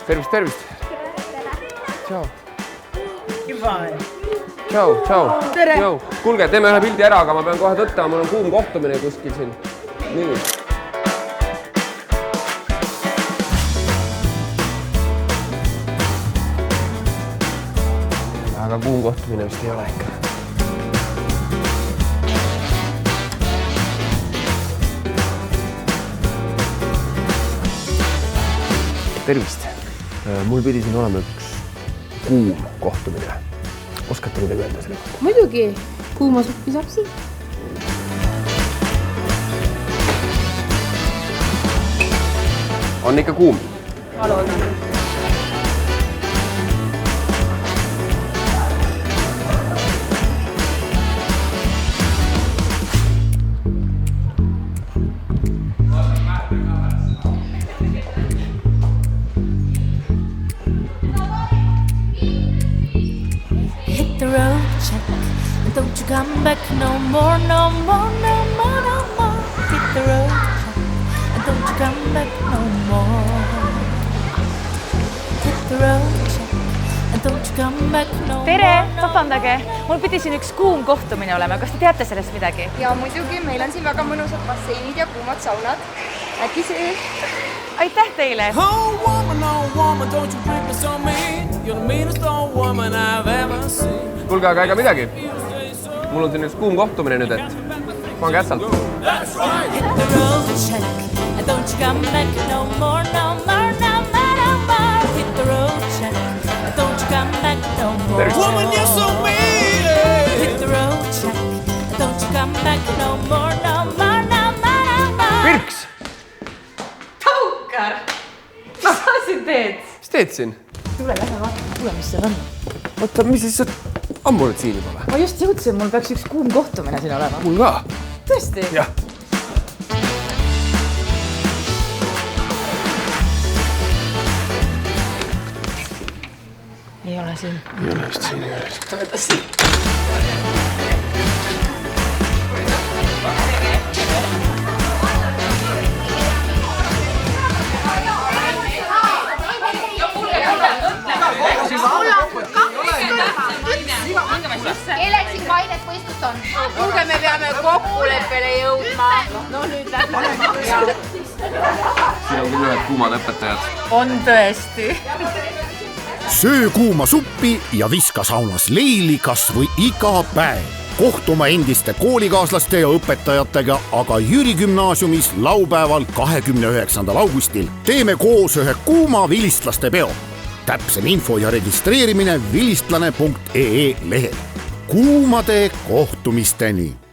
Tervist, tervist. Tšau. Ivan. Tšau, tšau. Tere. Kuulge, teeme ühe pildi ära, aga ma pean kohe tõttama, mul on kuum kohtumine kuskil siin. Nii. Aga kuum kohtumine vist ei ole ikka. Tervist. Mul pidi siin olema üks kuum kohtumine. Oskate midagi öelda selle kohta? Muidugi, kuuma suppi saab siin. On ikka kuum? Palun. The road check, and don't you come back no more, no more, no more, no more. Hit the road check, and don't you come back no more. Hit the road check, and don't you come back no more. Tere, vabandage, mul pidi siin üks kuum kohtumine olema, kas te teate sellest midagi? Ja muidugi, meil on siin väga mõnusad basseinid ja kuumad saunad. Äkki see? Aitäh teile! Oh woman, don't you break me so mean. You're the meanest old woman I've ever seen. Kuulge, aga ega midagi. Mul on siin üks kuum kohtumine nüüd, et pange ässalt. That's right. Hit the road check, and don't you come back no more, no more, no more, no more. Hit the road check, and don't you come back no more. Woman, you're so mean. Hit the road check, and don't you come back no more, no more, no more, no more. Virks! Taukar! Mis sa siin teed? Mis teed siin? Tule, lähe vaata, tule, mis seal on. Oota, mis siis sa ammu oled siin juba või? Ma just jõudsin, mul peaks üks kuum kohtumine siin olema. Mul ka. Tõesti? Jah. Ei ole siin. Ei ole vist siin, ei ole vist. Võta siin. Kellel siin kainet võistlust on? Kuulge, me peame kokkuleppele jõudma. No nüüd lähme. Siin on küll ühed kuumad õpetajad. On tõesti. Söö kuuma suppi ja viska saunas leili kas või iga päev. Kohtuma endiste koolikaaslaste ja õpetajatega aga Jüri gümnaasiumis laupäeval 29. augustil. Teeme koos ühe kuuma vilistlaste peo. Täpsem info ja registreerimine vilistlane.ee lehel. Kuumade kohtumisteni!